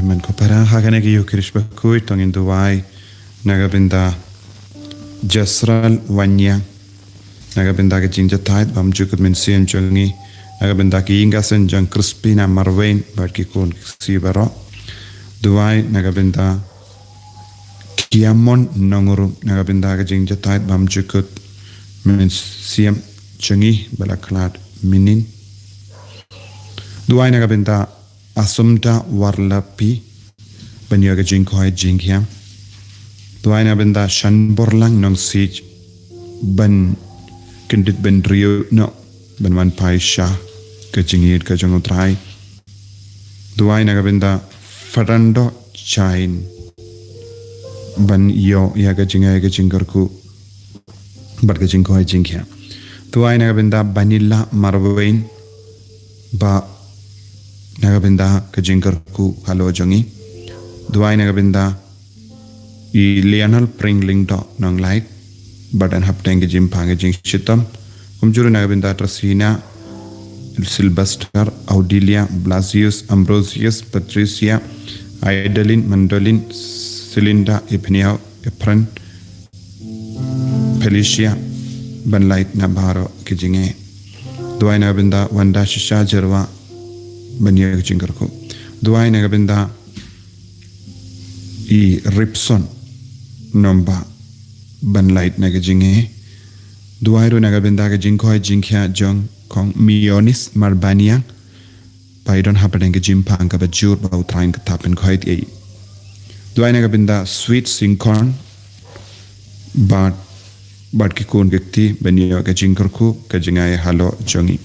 Kohiman ko para hagane ki yukirish bakuy tongin duwai nagabinda Jasral Wanya nagabinda ke jinja tait bam jukut min siem jongi nagabinda ki ingasen jang Crispina Marwain barki kun sibaro duwai nagabinda Kiamon nonguru nagabinda ke jinja tait bam jukut min siem jongi balaklat minin duwai nagabinda Asumta Warlapi banyaga jingkoi jinghiam duai na benda shan borlang nong sich ban kendit ben rio no ban man pai sha ke jingit ke jong trai duai na benda farando chain ban yo ya ke jingai ke jingkarku bat ke jingkoi jinghiam duai na benda vanilla marwain ba nagabinda kajinkarku halo jongi duai nagabinda I Lionel Pringling do nong light badan hapteng ke jim pange jing shitam kumjuru nagabinda Trasina Sylvester Audelia Blasius Ambrosius Patricia Idelin Mandolin Celinda Epnia Epran Felicia ban light nabaro ke jinge duai nagabinda Wanda Shisha Jerwa banya jingkarku duai nagabinda I Ripson nomba ban light nagajinge duai ro nagabinda ke jingkoi jingkhya jong kong Mionis Marbania paidon hapadeng ke jimpang ka bajur bau train ka tapen khoi ti duai nagabinda Sweet Sinkorn bat ki kun gekti banya ke jingkarku ke jingai halo jongi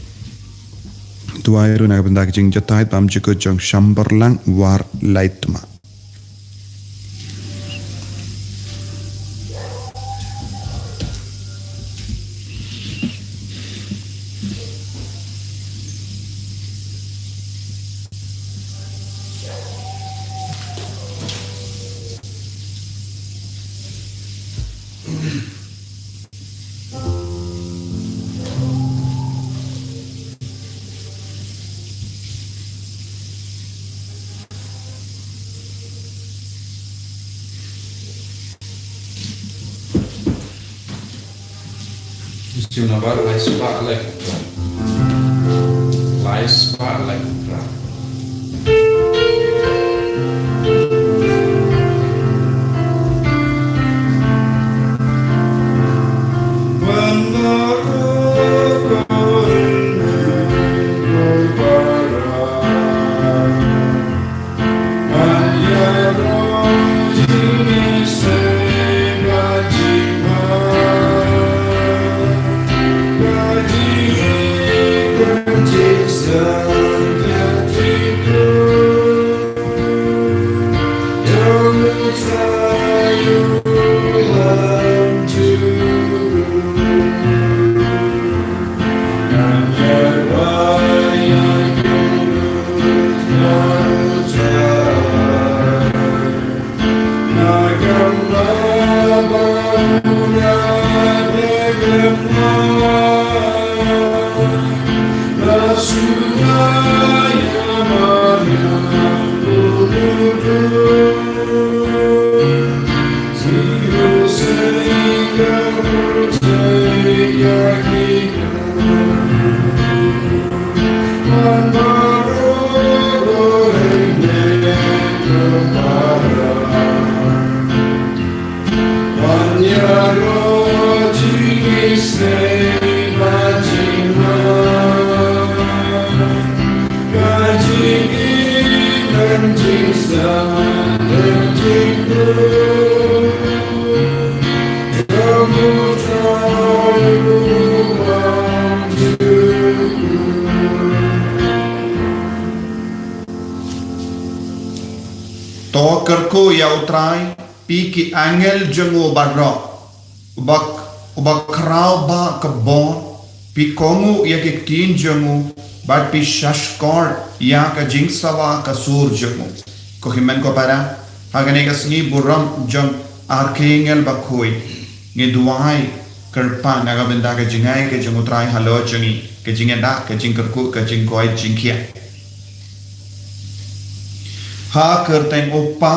duai ro nagabinda ke jing jatai pam jiko jong Shamberlang war lightma Istiuna var laispa elektra. Laispa elektra. Kerko yautrai piki angel jengu barro ubak krau ba kebon pi kongu ya ke kin jengu bat pi shashkor ya ka jingsawa ka sur jengu ko himen ko para hagane ka sni buram jong archangel bakoi nge duai kerpa naga benda ka jingai ke jengu trai halo jengi ke jingenda ke jingkerku ke jingkoi jingkhia ha kerteng opa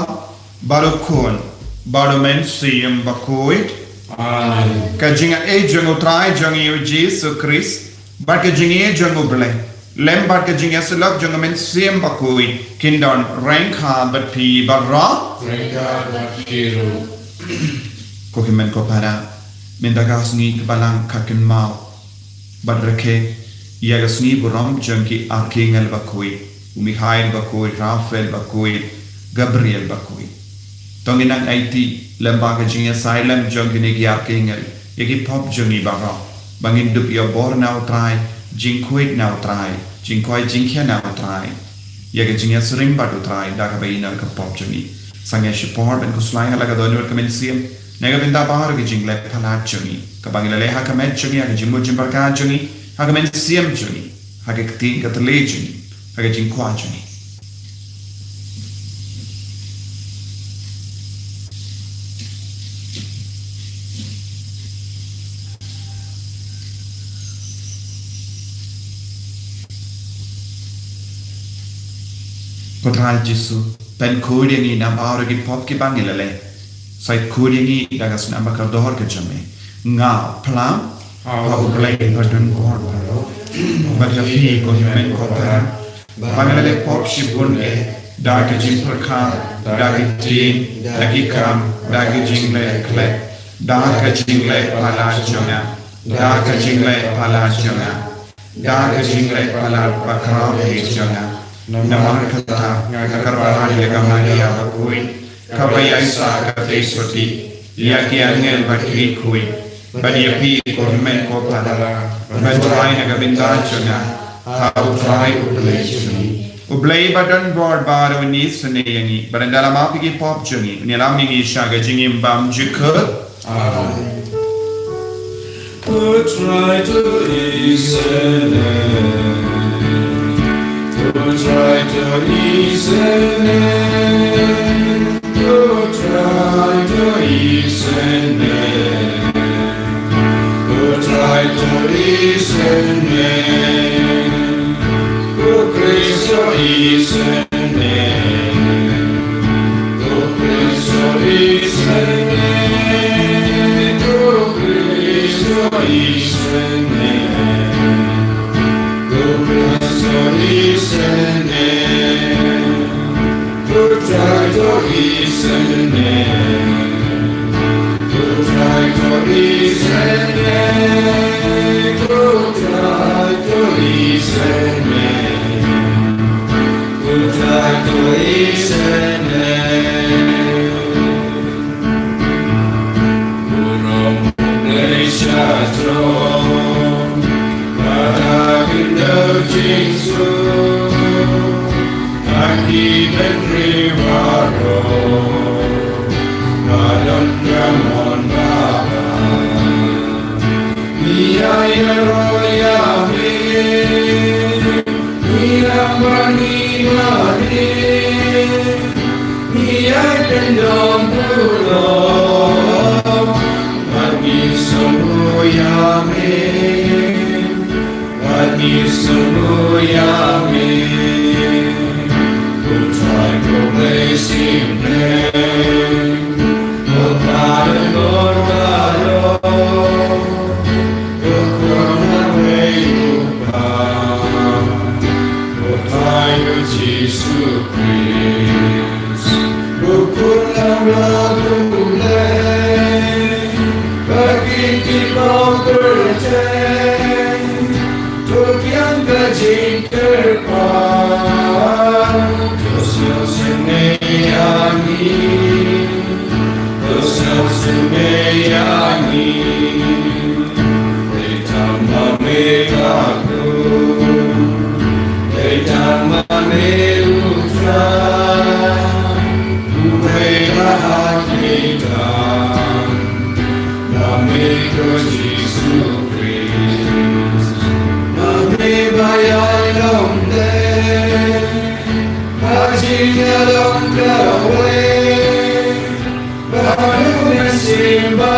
barukun barumen siem bakuit Amen. ka jinga e jango trai jangi o Jesus Christ bar ka jingi jango ble lem bar ka jinga selak jango men siem bakuit kindon rank ha bat pi barra Rengga Bakiru. ko himen ko para mendagas ni balang kakin mau badrake yagas ni buram jangi archangel bakuit Mikhail bakuit Rafael bakuit Gabriel bakuit Tonginang IT lembaga jinga silent jongine ki archangel yagi pop jongi bara bangin dup yo bor now try jinkuit now try jinkoi jinkya now try yagi jinga sering batu try daga baina ka pop jongi sange support and kuslai laga donor kamensiam nega binda bahar ki jingle phalat jongi ka bangila le ha kamet jongi ha jimbo jimbarka jongi ha kamensiam jongi ha ke kti katle jongi ha ke jinkwa jongi Potral Jesu pen kudiangi nam aura ki pop ki bangilale sai kudiangi dagas nam bakar dohor ke jame nga plam ha ublai padun gor bada pi ko himen ko par bangilale pop shi bunge dagi jim prakha dagi tin dagi kam dagi jingle kle daga jingle pala jona daga jingle pala jona daga jingle pala bakra he jona Namar kata ngakarwahan yagamani abakui kabaya isa kateswati yaki angel bakri kui badiapi kormen ko padala badrai nagabinda chuna ha utrai ublei badan board bar ni suneyangi barandala mapigi pop jungi nilami gi shaga jingi bam jikut Utrai to Israel. Try to listen, try to listen, try to listen, praise your listen, praise your listen, praise your listen. Try to listen, try to listen, try to listen, try to listen. Uram Nesha Tron, Badaginda Jingsu. Aki benrivaro, Madon Ramon Baba, Miyaya Roya Me, Mirambani Mani, Miyay Pendom Pulo, Mani Sumuya Me, Mani Sumuya Me. Try to place Him name, O God and Lord God, O Corona way to come, O Tiger Jesus Christ, O Corona Radule, Bagiti Bauterje, Tokianga Jinker Simba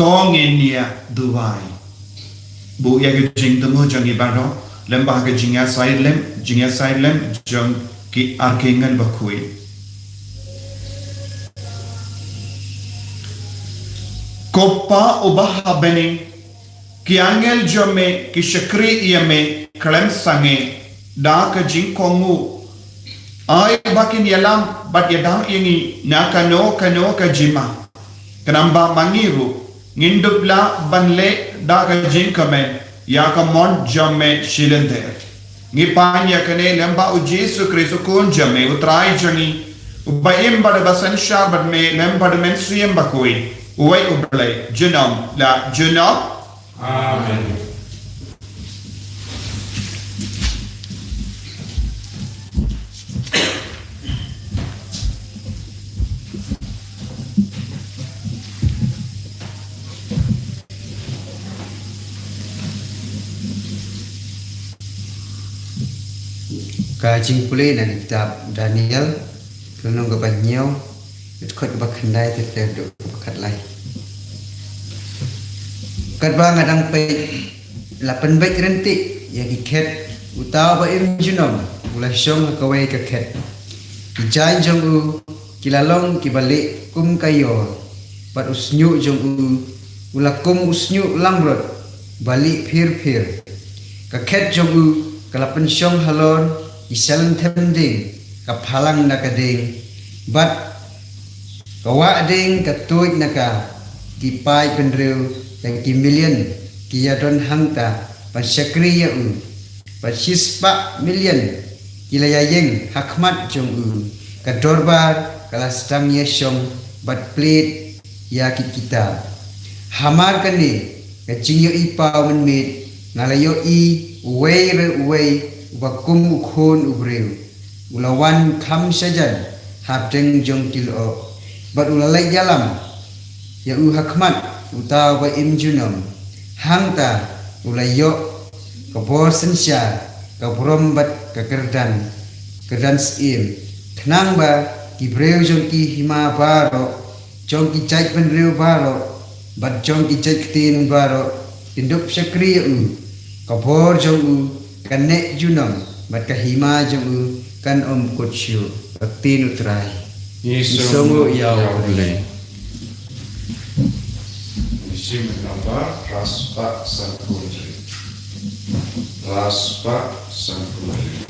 tong inia duai bu ya ke jing temu jang ibaro lembah ke jinga side lem jang ki arkengal bakui kopa ubah bening ki angel jome ki shakri yame klem sange da ka jing kongu ai bakin yalam bat yadam ini nakano kano ka jima kenamba mangiru ngindupla banle da ka jing kamen ya ka mon jome shilender ngipanya kane lamba u Jesu Kristo kun jame utrai jani ubaim bad basan shabat me lamba de men siem bakui uwai ublai jenam la jenam Amen. Kajing pulih dari kitab Daniel Renung ke banyau Ikut bakandai terteduk bakat lain Kat bang adang pe 8 baik rentik yang iket utawa ba im junom mulai syong ka wei ka ket Kijan jong u kilalong kibalik kum kayo bat usnyu jong u ulakum usnyu langrot balik phir ka ket jong u kalapan syong halon isalan temding ka phalang nakading bat kawa ding katuig naka kipai penreu yang kimilian kiyadon hangta pasyakriya u pasispa milian kilayayeng hakmat jong u kadorbar kalastam yeshong bat plit ya kita hamar kani kacingyo ipa menmit ngalayo i uwei wakum ukhon ubreu ulawan kham sajan hapteng jong tilo bat ulalai jalam ya u hakmat utawa im junom hangta ulayo kabor sensya kabrom bat kakerdan kerdan sim tenang ba kibreu jong ki hima baro jong ki cai penreu baro bat jong ki cai tin baro induk syakri u kabor jong u kanek junom bat kahima jong u kan om kutsyu tin utrai isongo yau le Isim nama Raspa Sampurri. Raspa Sampurri.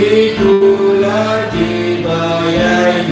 Itulah dibayarnya.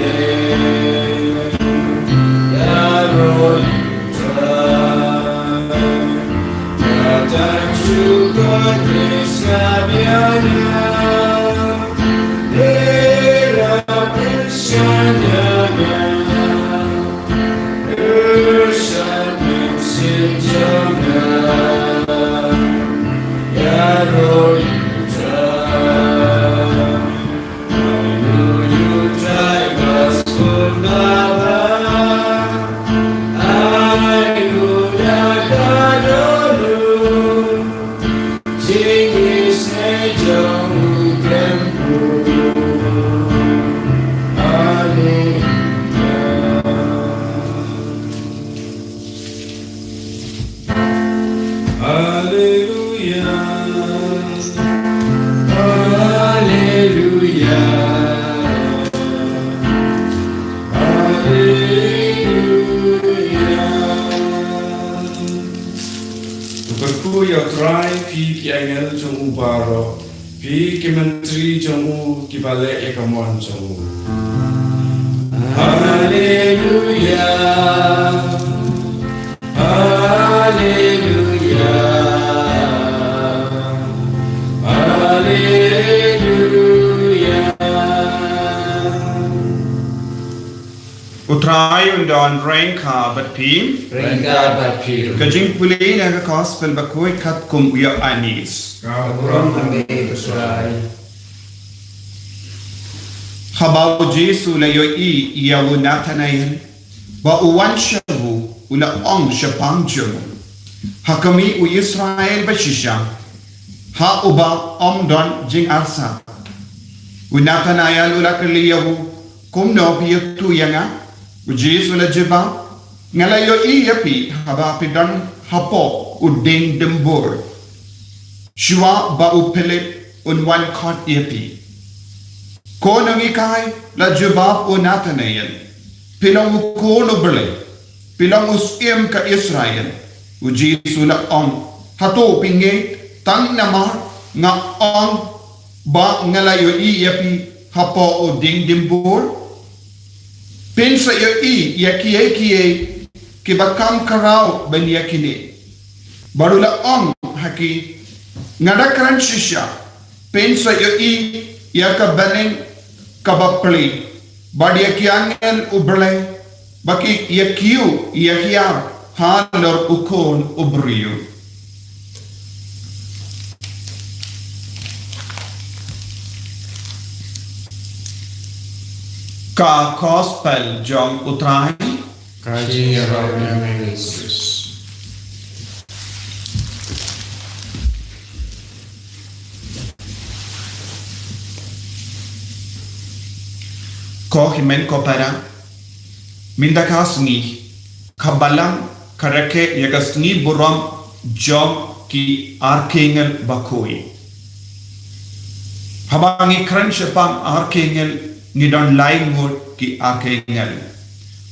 Utrai undon rengka bat pim. Rengka bat pim. Kajing puli na ka gospel bakui kat kum uya anis. Kaburam ame utrai. Habau Jesu la yo I yawu Nathanael. Ba uwan shabu ula ong shapang jamu. Hakami u Israel bashisha. Ha uba don jing arsa. U Nathanael ula kaliyahu kum no piyatu yanga. Jesu la jiba ngalayo I yapi haba pidan hapo uding dembur shua ba upelip unwan kot yapi ko nangikai la jiba o Nathanael pilang ko no bele pilang usiem ka Israel u Jesu la on hato pinge tang nama nga on ba ngalayo I yapi hapo uding dembur pensa yo I yakie ki bakam karau ben yakine barula ong haki ngadakran shisha pensa yo I yaka banen kabapli badi yakiangel uble baki yakiu yakia halor ukon ubriu ka gospel jong utrai Kaji Rabbi Yesus. ko himen ko para mindakas ni kabalang karake yagas ni buram jom ki arkengel bakoi habangi kranshapam arkengel nidon laingur ki arkengel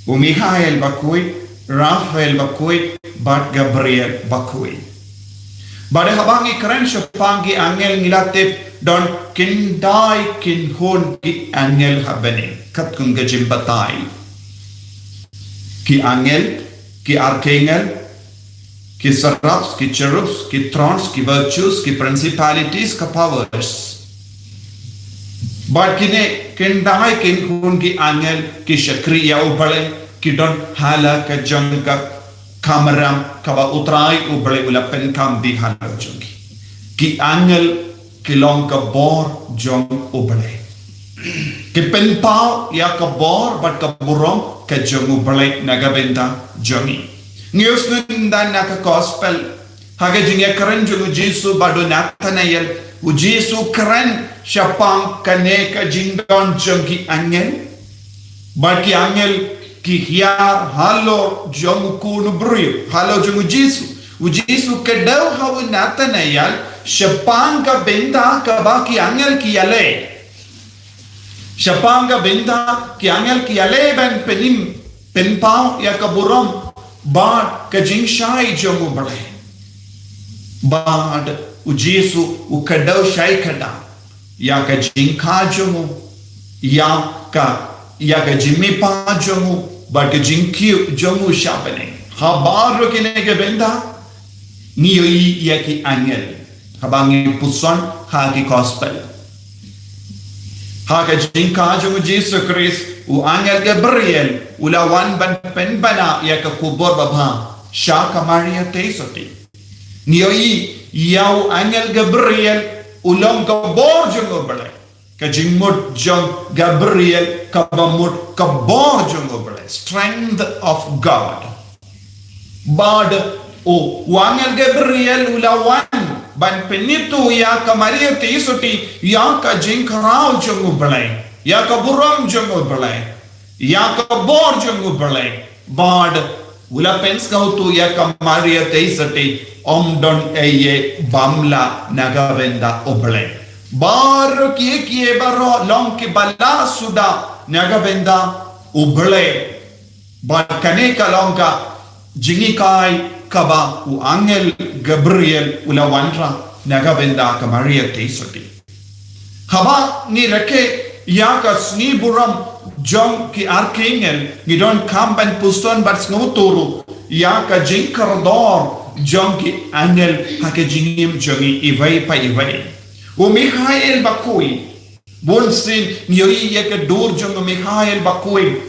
u Michael bakoi Raphael bakoi bat Gabriel bakoi bade habangi kranshapam ki angel ngilatip don kindai kin hon ki angel habene kat kung gajim batai ki angel ki arkengel ki seraphs ki cherubs ki thrones ki virtues ki principalities ka powers but kine kendai kin hon ki angel ki shakriya ubale ki don hala ka jangka kamaram kaba utrai ubale ulapen kam di hala jungi ki angel kilong ka bor jong ubale ki penpao ya ka bor but ka burong ka jong ubale nagabenda jongi news nunda na ka gospel haga jinga karen jong Jesu bado Nathanael u Jesu karen shapang kane ka jingdon jongi angel baki angel ki hiar halo jong kunu brio halo jong u Jesu kedau hawu Nathanael shapang ka benda ka baki angel ki ale shapang ka benda ki angel ki ale ben penim penpao ya ka burom bad ka jingshai jomu bale bad u Jesu u kadau shai kada ya ka jingka jomu ya ka jimmi pa jomu bad ka jingki jomu shapene habar kine ka benda nioi ya ki angel habangi puson hagi gospel haga jingka jung Jesu Christ u angel Gabriel ulawan ban penbana ya ka kubor baba shaka Maria tesoti nioi yau angel Gabriel ulong ka bor jung bale ka jingmut jong Gabriel ka bamut ka bor jong oble strength of God bad o wangel Gabriel ulawan ban penitu ya ka Maria te isuti ya ka jingkarau jong oble ya ka buram jong oble ya ka bor jong oble bad ula pens kau tu ya ka Maria te isuti omdon eye bamla nagavenda oble bar kie baro long ki bala suda nagavenda uble bar kane ka long ka jingi kai kaba u angel Gabriel ula wanra nagavenda ka Maria te soti haba ni reke ya ka sni buram jong ki archangel ni don kamban puston bar snuturu ya ka jinkardor jong ki angel ha ke jingim jongi ivai pa ivai o Mikhail bakui bonsin nioi ye ka dur jong Mikhail bakui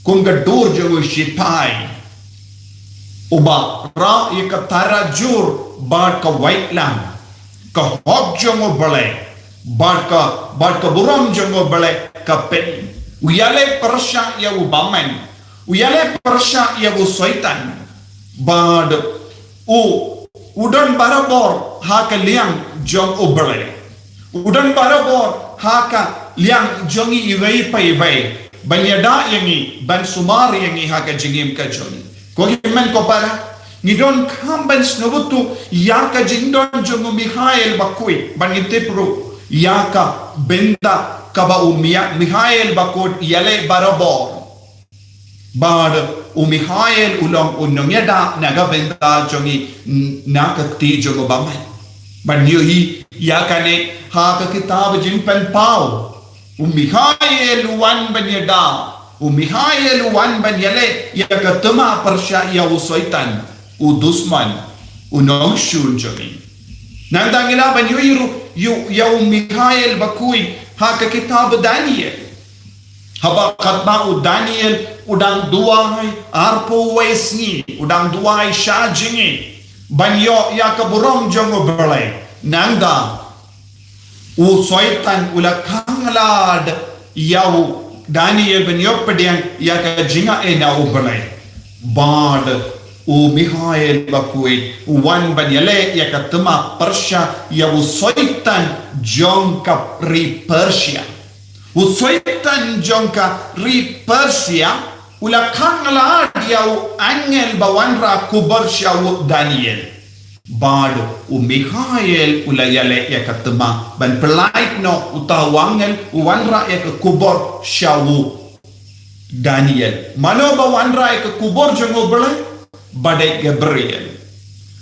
kung ka dur jong shipai uba ra ye ka tarajur bad ka white lamb ka hop jong bale bad ka buram jong bale ka pen uyale persha ya ubaman uyale persha ya usaitan bad u udan barabor ha ka liang jong ubale udan barabor haka liang jongi iwei pa iwei banyada yangi ban sumar yangi haka jingim ka jongi ko himen ko para ni don kamban snobutu yaka jingdon jongo Mikhail bakui bangite pro yaka benda kaba umia Mikhail bakut yale barabor bad Mikhail ulong unonyada naga benda jongi nakati jongo bamai banyo hi yakane ha ka kitab jimpen pau Mikhail wan banyada Mikhail wan banyale ya ka tama persya ya usaitan udusman unongshul jami nandangila banyo yu ya Mikhail bakui ha ka kitab Daniel haba katba Daniel udang duai arpo waisni udang duai shajingi banyo ya ka burom jongo berlai nanda u soitan ula kanglad yau Daniel banyo pediang ya ka jinga ena u berlai bad u Mikhail bakui wan banyale ya ka tama persya ya u soitan jongka ri persya u soitan jongka ri persya ula kanglad yau angel bawanra kubar syawu Daniel bad u Mikhail ula yale ya katema ban pelait no utawangel uwanra ya kubar syawu Daniel mano bawanra ya kubar jongo bele bade Gabriel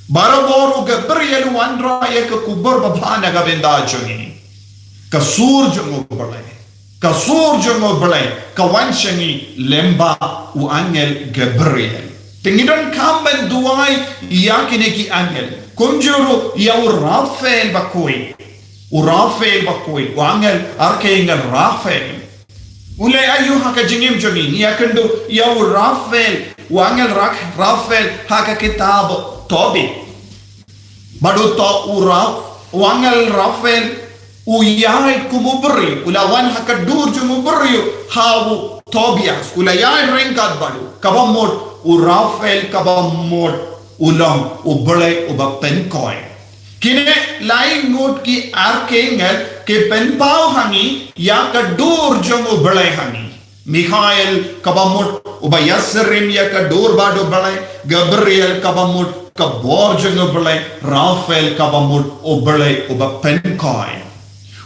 barabor Gabriel wanra ya kubar babana gabenda jongi kasur jongo bele kasur jongo belai kawan shangi lemba u angel Gabriel tingidon kamban duai yakine ki angel kunjuru ya u Rafael bakui u angel archangel Rafael ule ayu haka jingim jongi yakandu ya u Rafael u angel Rafael haka kitab Tobi badu to u angel Rafael uyai kumubri ulawan hakadur jumubri hawu Tobias ulayai rengkat badu kabamod u Rafael kabamod ulang ubele uba penkoi kine lain ngot ki archangel ke penpau hangi ya kadur jumubele hangi Mikhail kabamod uba Yasrim ya kadur badu bele Gabriel kabamod kabor jumubele Rafael kabamod ubele uba penkoi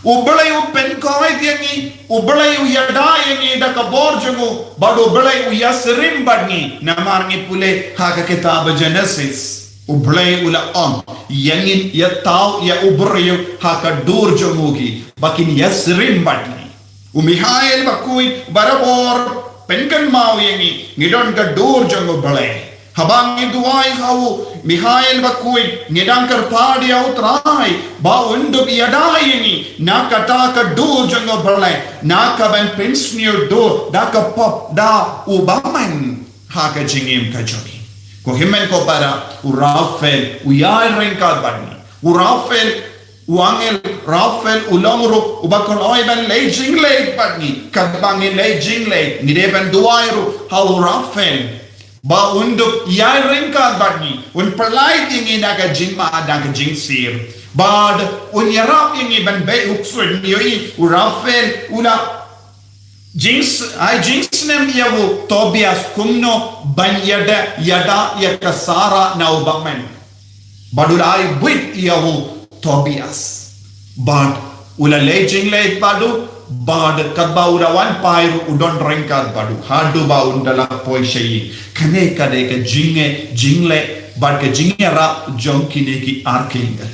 ubelai u penkoi diangi ubelai u yada yangi da kabor jongo bad ubelai u Yasrim badni namarngi pule haka kitab Genesis ubelai ula on yangin yatau ya ubreu haka dur jongogi bakin Yasrim badni u Mikhail bakui barabor penkan mau yangi ngidon ka dur jongo belai habangi duai hawu Mikhail bakui ngidang karpadi au trai ba unduk yadai ni nakata ka dur jongo berlai nakaban pinsnir do da ka pop da ubaman haka jingim ka joni ko himen ko para u Rafael u yai rengkat badni u Rafael Uangel Rafael ulongru ubakon oi ban lejing lej pagi kabangin lejing lej ngide ban duairu hau Rafael ba unduk yai ringkat pagi un perlai tingi naga jingma naga jing sir bad un yarap ingi ban be uksun yoi Rafael ula Jinx nem yawu Tobias kumno ban yada yakasara na ubakmen badulai buit yawu Tobias bad ula lejing lej badu bad kadba urawan pairu udon rengkat badu hadu ba undala poi shayi kane kade ke jingle bad ke jingera jonkine ki archangel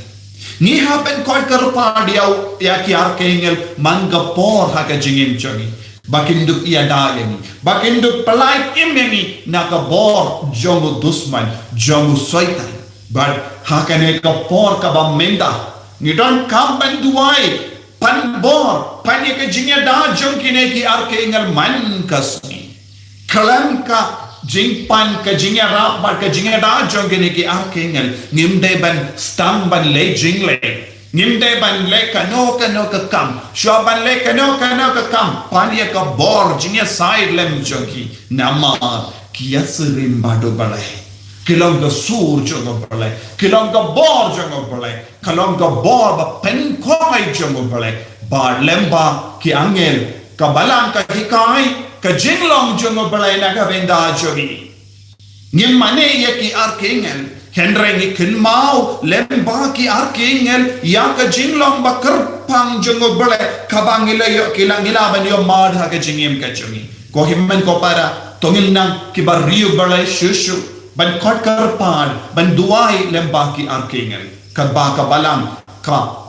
ni happen koi karpa diau ya ki archangel mangapor ha ke jingim jongi bakinduk ia dayani bakinduk pelai imeni nakabor jongu dusman jongu soitan but hakane kapor kaba menda you don't come and duai pan bor pan ye jinya da jonkine ki archangel man kasni kalam ka jing pan ka jinya ra bar ka jinya da jonkine ki archangel ngimde ban stam ban le jingle ngimde ban le kano ka kam shoban le kano ka kam pan ye ka bor jinya side lem jonki nama kiasrim bado balai Kilong ka sur jongo balai, kilong ka bor jongo balai, kilong ka bor ba pen koi jongo balai, bar lemba ki angel ka balang ka hikai ka jinglong jongo balai na ka benda jogi. Ngim mane ye ki archangel, henre ni kin mau lemba ki archangel ya ka jinglong ba kerpang jongo balai kabangila yo kilangila ban yo madha ka jingim ka jogi. Ko himmen ko para tongil nang ki barriu balai shushu. Ban kot karpan ban duai lemba ki archangel kadba ka balang ka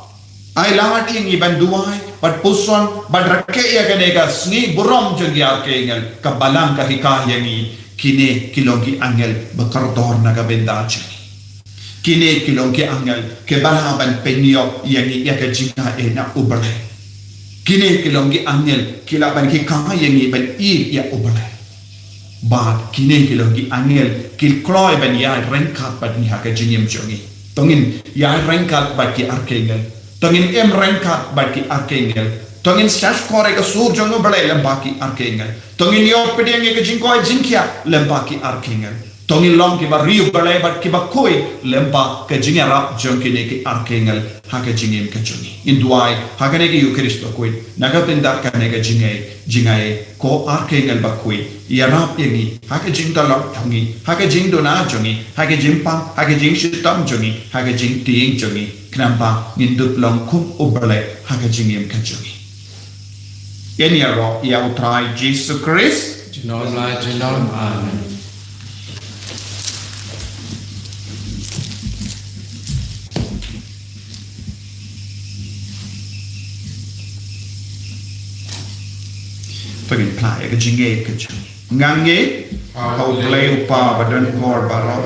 ai lahat ingi ban duai ban puson ban rakke ya ganega sni burom jogi archangel ka balang ka hikayangi kine kilongi angel bakardor naga bendachi kine kilongi angel ke balaban penyo yangi ya ka jinga ena ubale kine kilongi angel kilaban hikayangi ban I ya ubale Bad kine kilongi angel kil kloy ban ya rengkat ban ni haka jingim jongi tongin ya rengkat ban ki archangel tongin em rengkat ban ki archangel tongin shash kore ka sur jongo bale lamba ki archangel tongin yo pedenge ka jingko jingkia lamba ki archangel tongin long ki ba riu bale ban ki ba koi lamba ka jingera jonki ne ki archangel haka jingim ka jongi induai haka ne ki yu kristo koi naga pendar ka ne ka jingai ko archangel ba koi yarap yangi haka jing dalok jongi haka jing dona jongi haka jing pang haka jing shitam jongi haka jing tiing jongi knamba ngindup long kum ubale haka jingim ka jongi yani ro ya utrai Jesus Christ Jinom lai jinom amen. Pagin playa ka jinge ka jongi ngange hau play upa badan kor baro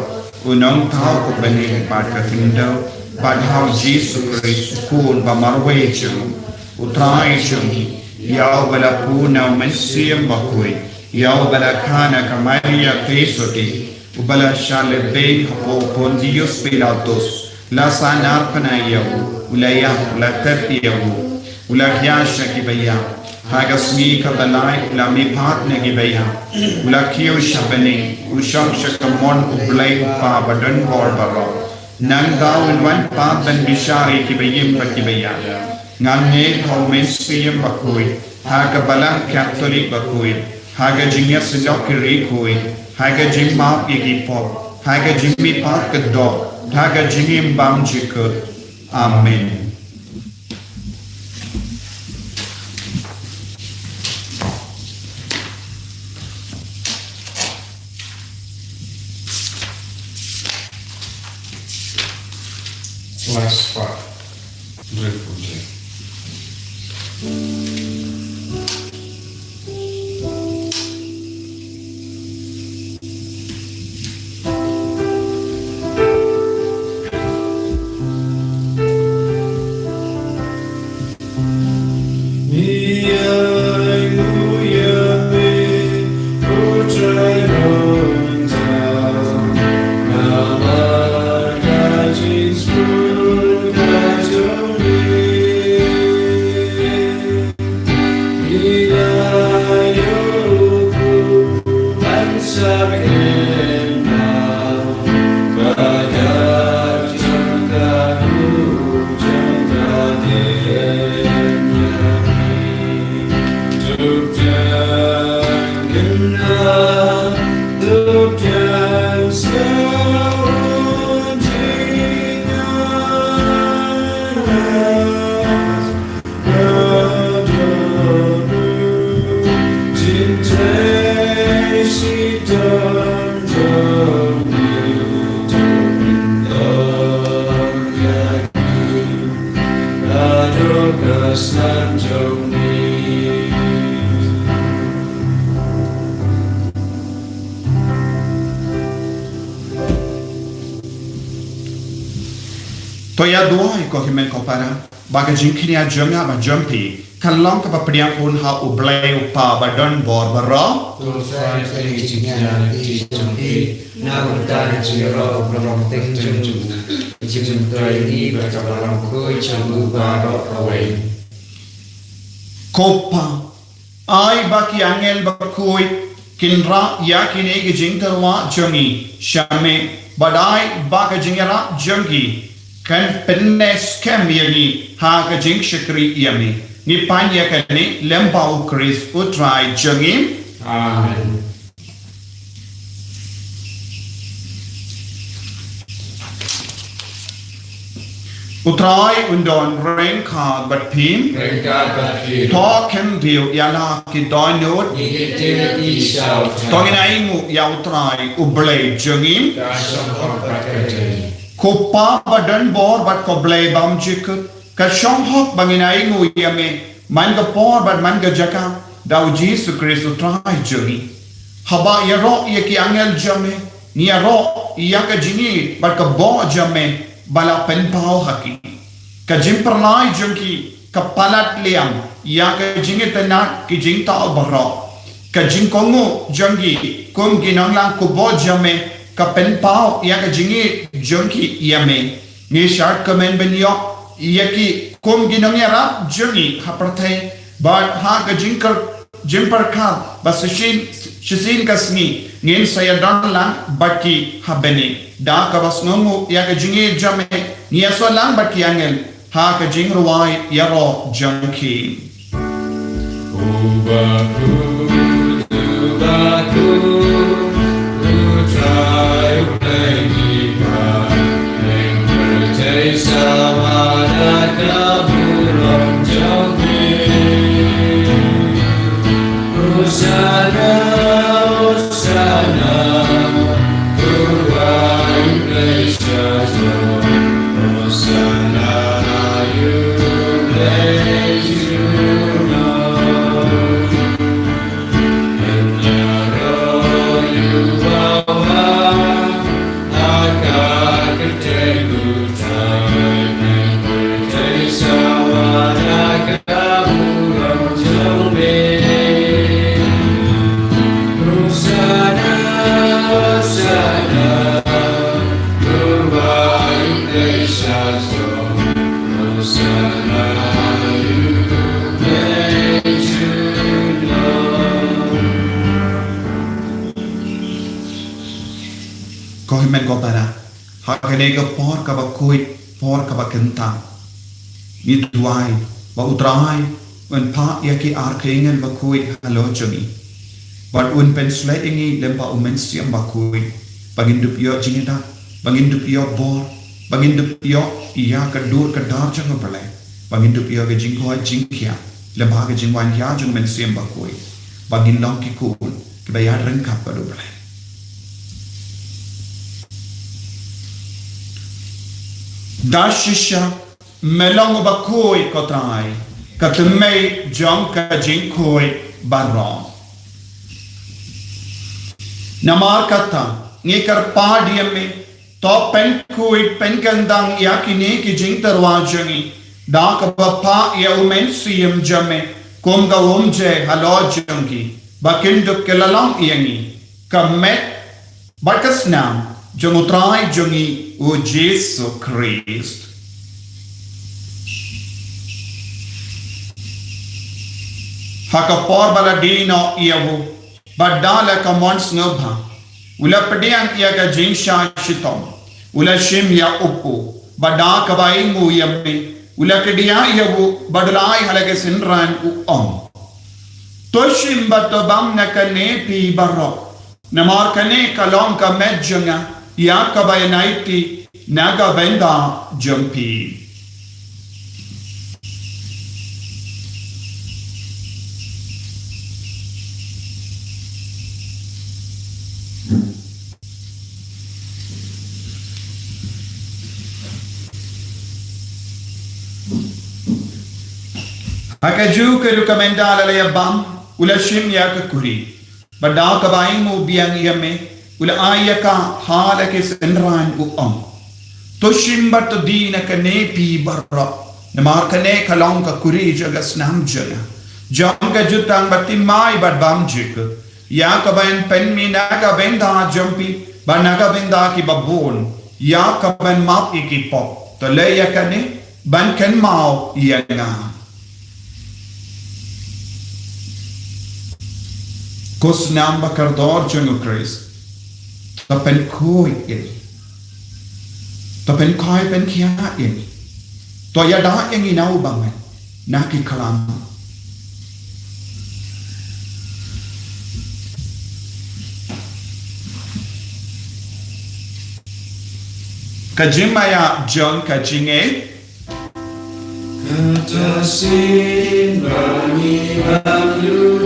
unong tau ko bani bad ka tindo bad how Jesus Christ kun ba marwe jung utrai jung yau bala puna mensiam bakui yau bala kana ka Maria Tesoti ubala shale be ho Pontius Pilatus la sanar kana yau ulaya la tertiyahu ulakya shakibaya Haga smi ka balai la mi pat ne gibaya ula kiyo shabani usham shakamon ublay pa badan gor baro nang gawin wan pa ban bishari kibayim pa kibaya ngamne kaumen siyam bakui haga balang Catholic bakui haga jingya sinokiri kui haga jimma igi pop haga jimmi pat kadok haga jingim bam jikut amen. Last part. Grateful day. Now, Jesus, Toya dua ko himen ko para baga jingkini jonga ba jumpi kan long ka ba priang pun ha ublay upa ba don bor ba ro Tu sai sai jinya di jumpi na utar jiro blom tek jumju jim toi di ba ka ram ko chamu ba ro away kopa ai ba ki angel ba koi kinra ya kine ge jingtarwa jongi shame badai ba ka jingera jongi kan pennes kem yagi ha ka jing shakri yami ni panya ka ni lembau kris utrai jongi Amen. utrai undon rain ka bat pim Mereka berdiri. to kem dio yala ki doi not Kita isau. Tonginai mu ya utrai ublay jongi Kasih berkati. Kopa badan bor bat ko blay bam jikut ka shong hok banginai ngu yame man ga por bat man ga jaka dau Jesus Christ utrai jongi haba ya ro ya ki angel jame ni ya ro ya ka jini bat ka bo jame bala pen pau haki ka jim perlai jongi ka palat liam ya ka jingi tena ki jing ta baro ka jing kongu jongi kum ginang lang ko bo jame ka pen pau ya ka jingi jongi yame ni shart kamen benyo yaki kum ginang yara jongi haprate but ha ka jingkar jimper ka basishin shisin kasni ngin saya dan lang baki habeni da ka basnongu ya ka jingi jame ni aso lang baki angel ha ka jing ruwai yaro jongi Ubaku, ubaku, utrai ubaika, yang percaya sama kaburam jongi. Hosana, Hosana, ubai ubaika, Hosana, men ko para hakane ka por ka ba koi por ka ba kenta ni tuai ba utrai un pa ya ki ar kengen ba koi halo jomi but un pen slide ingi lempa umen siam ba koi pagindup yo jingita pagindup yo bor pagindup yo iya ka dur ka dar jang pale pagindup yo ke jingko jingkia lemba ke jingwan ya jung men siam ba koi pagin long ki kun ke ba ya ren kap ka do pale Dashisha melong ba koi kotrai katumei jong ka jing koi barong namar kata ngikar padiam me to pen koi pen kandang yakine ki jing tarwajangi da ka pa ya umen siem jame kom ga umje halo jangi bakindu kelalang yangi kamet barkasnam jongutrai jongi o Jesus Christ. Hakapor baladino iawu badala ka mons ngobha ula pediang ia ka jingsha shitom ula shim ya upu bada ka bai mu yamme ula kedia ya bu badlai halage sinran u om toshim batobam na kane pi barro namar kane kalong ka medjanga ya ka bai naiti naga benda jumpi Akaju ke rekomenda la bam ula shim ya ke kuri bada ka bai mu biang yame ula ayaka hala ke senran u om to shim bat dina ka ne pi barra namar ka ne kalong ka kuri jaga snam jaga jam ka jutang batti mai bat bam jik ya ka ban pen mi na ka benda jampi banaga benda ki babon ya ka ban map ki pop to le ya ka ne ban ken mau ya na Kos nam bakar dor jungu Chris. Tapen koi ini. Tapen koi pen kia ini. To ya da yang inau bangan. Naki kalam. Kajimaya John kajinge. Katasin bani balu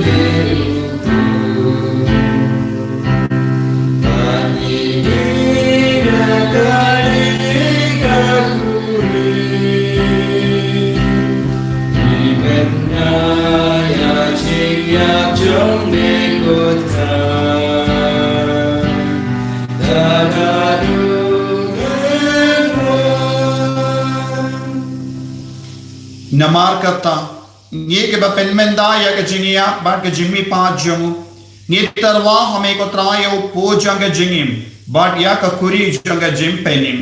Namar kata ye ke ba penmenda ya ke jingia ba ke jimi pa jamu ni tarwa hame ko traya u po janga jingim ba ya ka kuri janga jim penim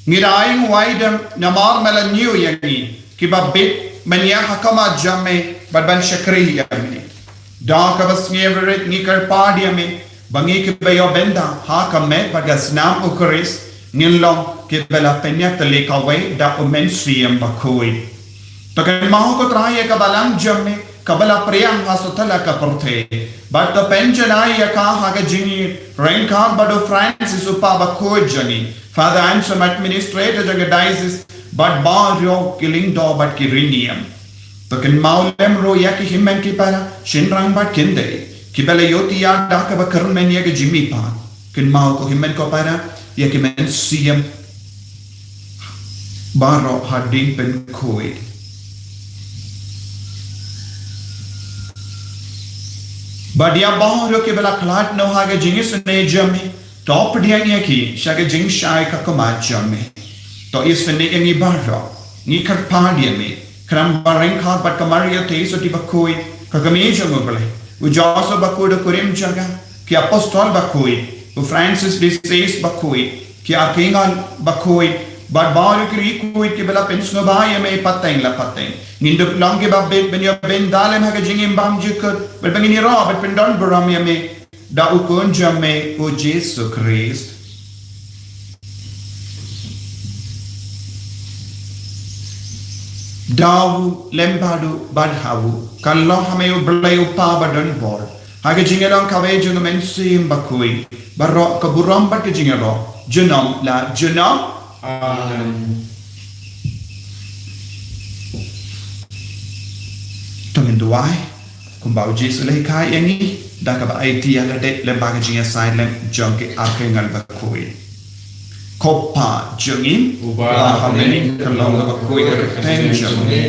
ngiraing waidam namar mala new yani ki ba bit mania hakama jamme ba ban shakri yani da ka bas ngeveret ni kar pa diame bangi ke ba yo benda ha ka me ba gasnam ukuris nilom ke bela penya tele ka wai da omen siem ba koi Takan mahu ko traya ka balang jamme kabala priyang hasutala ka porte but the penjana ya ka haga jini rankan bado Francis upaba ko jani father and some administrator jaga diocese but barrio killing do but kirinium takan maulem ro ya ki himmen ki para shinrang bat kinde ki bala yoti ya da ka ba karmen ya ga jimi pa kin mahu ko himmen ko para ya ki men siem baro hadin pen koi Badia bahro ke bela klat no haga jingis ne jamme top diang ya ki shaga jing shai ka koma jamme to is fene ngi barro ni kar pa diame kram bareng kha bat kamaria te so ti bakoi ka kami jamu bele u jaso bakoi do kurim jaga ki apostol bakoi u Francis de Sales bakoi ki arkangal bakoi but bahro ki koi ke bela pensno ba ya me pateng la pateng Nindup lang ke babet ben yo ben dalem haga jingim bam jikut bet bangini ro bet pendon beram ya me da ukun jamme o Jesus Christ dawu lembadu badhawu kallo hame u blay u pa badon bor haga jingelong kawe jung men sim bakui barro ka buram bat ke jingelo junam la junam amen Tungin duai kumbau Jesus leh kai yangi da ka ba IT ala de lembaga jinga sign lem jongke arkengal bakui kopa jongin uba hameni kalong ga bakui ga ten jongni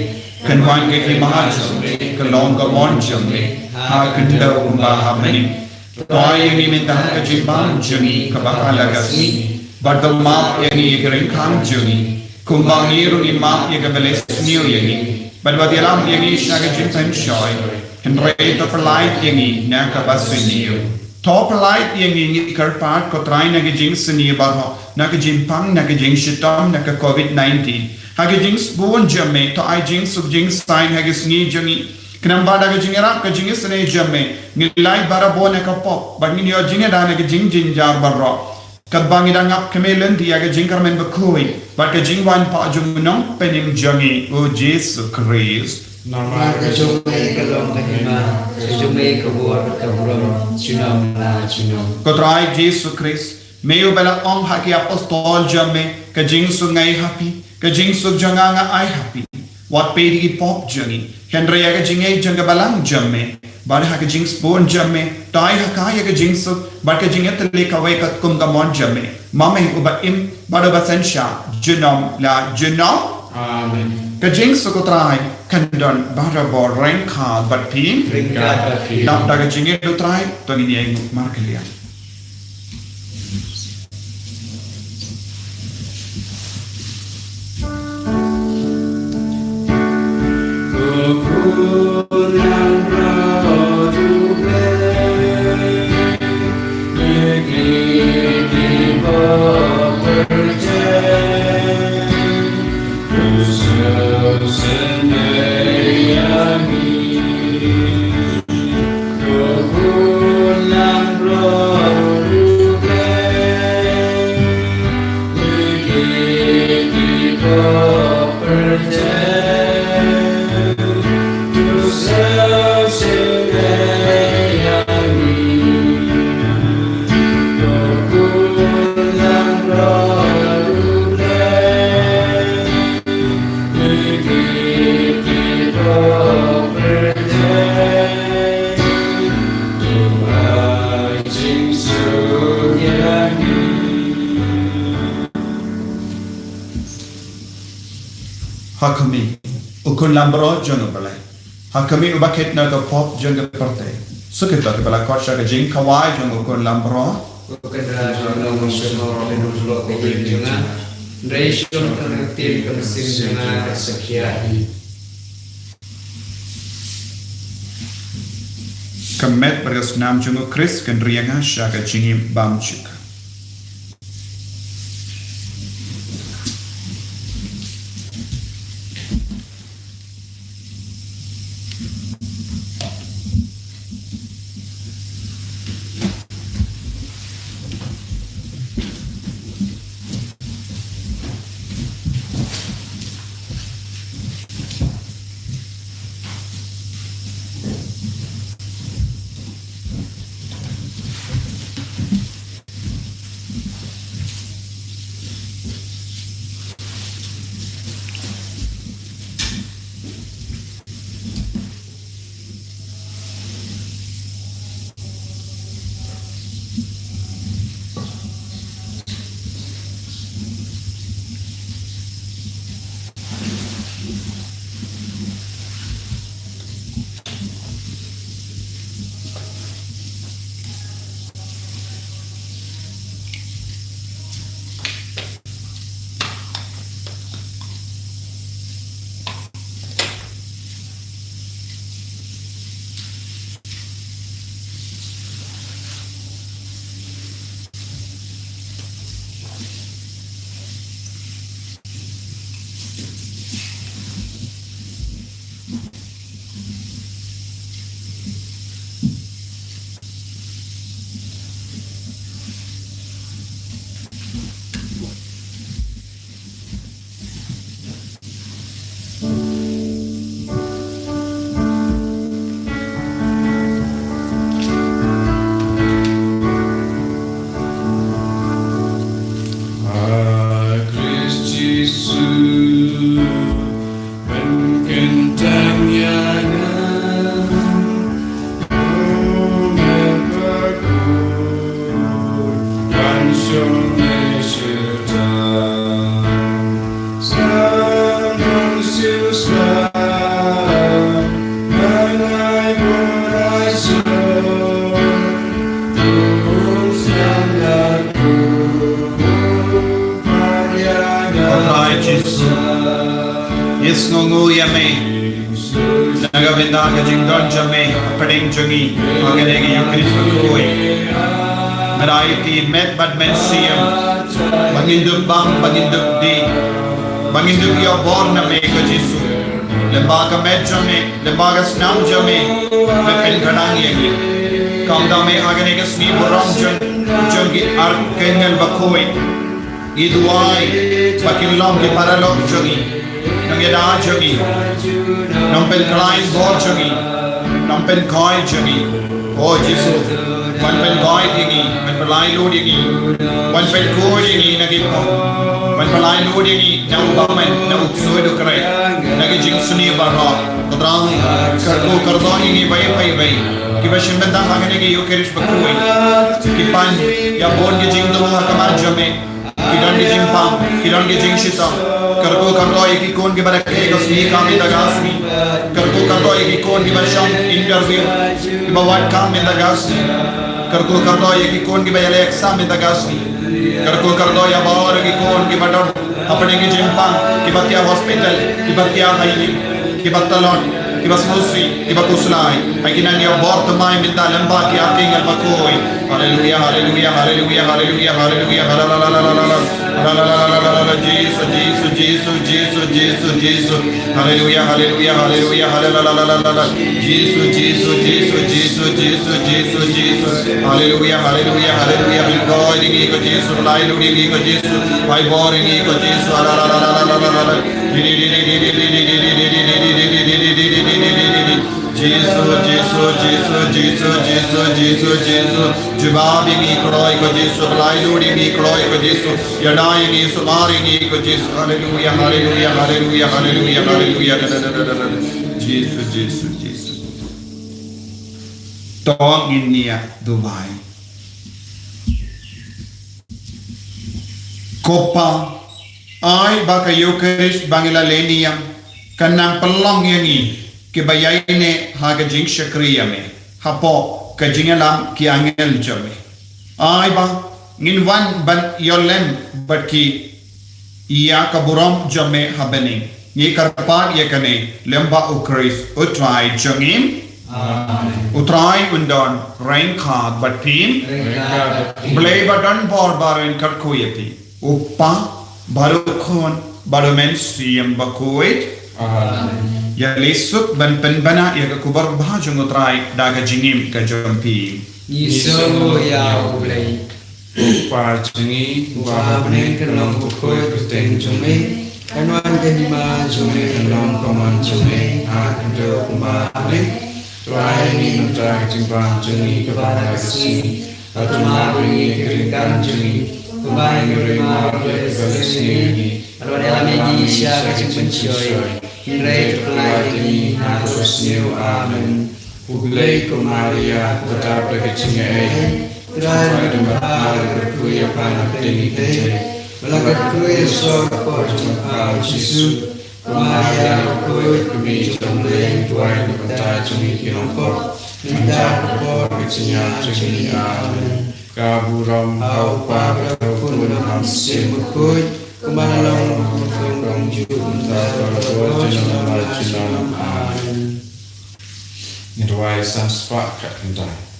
kanwan ga ki ma jongni kalong ga mon jongni ha kunda umba hameni toy yangi min da ka jimban jongi ka ba ala ga si badal ma yangi ga kan jongi kumbang niru ni ma ya ga beles niu yangi But what the alarm yangi shaga jimpen shoy can rate of light yangi naka basiniu. Top light yangi ni karpat ko try naka jing sini baho naka jimpang naka jing shitam naka COVID-19. Hagi jing spoon jamme to I jing sub jing sign hagis ni jangi Kenapa ada kejingeran kejingis seni jamme ngilai barabone kapop bagi nio jingedana kejing jinjar barro kabangi dangap kemelen dia kejingkar men bekui bak kejingwan pa jumunong penim jangi o Jesus Christ. Normal kecuali kelong kehima, kecuali kebuat keburam, cunam la cunam. Kotrai Jesus Christ, meio bela ong haki apostol jamme, kajing sungai happy, kajing sug janganga ai happy. Wat pedi pop jangi, Henry kajing ai janga balang jamme, bar hakajing spon jamme, tai hakaya kajing sug, bar kajing etele kawai kat kum gamon jamme. Mame uba im, bar uba sensha, junom la junom. Amen. Kajing sukutrai kandon barabor rengka batpin Ringkat bagi. nak daga jinge utrai tangini ay markelian. Kukulan rajuble, negeri di bawah percaya, usaha senayami. Kukulan rajuble, negeri di bawah percaya. Hakami ukun lambro jono balai. Hakami ubaket na ka pop jonga parte. Sukita ka bala korsha ka jing kawai jono ukun lambro. Kendra jono musuh penuluk kejungan, reason terketir kemesingan sekian. Kemet bergas nam jongo Chris kan rianga shaka jingi bamchik. Yes ngongu yame naga benda ka jingdon jame pading jungi maganegi yukris koi merai met bad men siam banginduk bang banginduk di banginduk yo born na me ka jisu lembaga medja में lembaga senam jame में pen ganang yagi kaumda में agane ke sni boram jang ki arkengel bakoi iduai bakilom ke paralog jogi nang yada jogi nang pen klein bor jogi nang pen koi jogi oh Jesus wan pen koi yagi wan pelai lu yagi wan pen koi yagi nagi wan pelai lu yagi nang bamen nang soi do krai nagi jing suni barra kodrang karko kardo yagi bai bai bai ki bashin benda hagane ki yokerish bakoi ki pan ya bon ki jing do hakamar jame kiran ki jing pam kiran ki jing shita karko kardo yagi kon ki barakhe ko sni kam dagasni karko kardo yagi kon ki basham interview ki bawat kam dagasni karko kardo yagi kon ki bayale exam dagasni karko kardo ya bawar ki kon ki badam apne ki jing pam ki batya hospital ki batya hayi ki batalon ki basmusri ki bakuslai aginan ya bort mai minta lamba ki aking al bakoi hallelujah hallelujah hallelujah hallelujah hallelujah hallelujah Jesus Jesus Jesus Jesus Jesus Jesus hallelujah hallelujah hallelujah hallelujah Jesus Jesus Jesus Jesus Jesus Jesus Jesus hallelujah hallelujah hallelujah bil god ingi ko Jesus lai lu ingi ko Jesus bai bor ingi ko Jesus Jesus, Jesus, Jesus, Jesus, Jesus, Jesus, Jesus. Jibab ingi kroi ko Jesus, lailudi ingi kroi ko Jesus, yadai ingi sumari ingi ko Jesus. Hallelujah, hallelujah, hallelujah, hallelujah, hallelujah. Jesus, Jesus, Jesus. Tong inia Dubai. Kopa ai baka Eucharist bangila leniam kanang pelong yangi ke bayai ne haga jing shakriya me hapo ka jingalam ki angel jame ai ba ngin wan ban yolem batki iya ka buram jame habene ye karpat ye kane lemba ukris utrai jangim utrai undon rain khad batin blay badan bor barin karkoyati uppa barukhon barumen siem bakoit ya lesuk ban penbana ya ka kubar bhajung utrai daga jingim ka jompi Yiso ya ulai Upar jengi Wabne kenong bukoi Kuteng jume Kanwan kahima Jume kenong koman jume Akendo kumabne Tuai ni nutrak jimbang jengi Kebanagasi Atuma bringi keringkan jengi Kumai ngerima Beresini Alwade alamegi isya kacing pencioy Hinrai terpelai ini Harus new amen Ublay ko Maria Tetap dekat jengi Tuai demahal Berkuya panak tinggi kece Belagat kuya sokor Jum'al Jisu Kumaya kuya kami Jumleng Tuai dipentai jengi kinongkor Minta kebor kecenya jengi amen Kaburam Haupa Berkun Hamsim Berkuy Kumana long Kung Jumta Berkuy Jenam amen Nirwai Sanspak Kat Kendai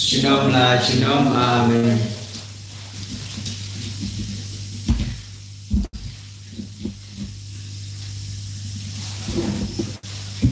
Chinom la chinom amen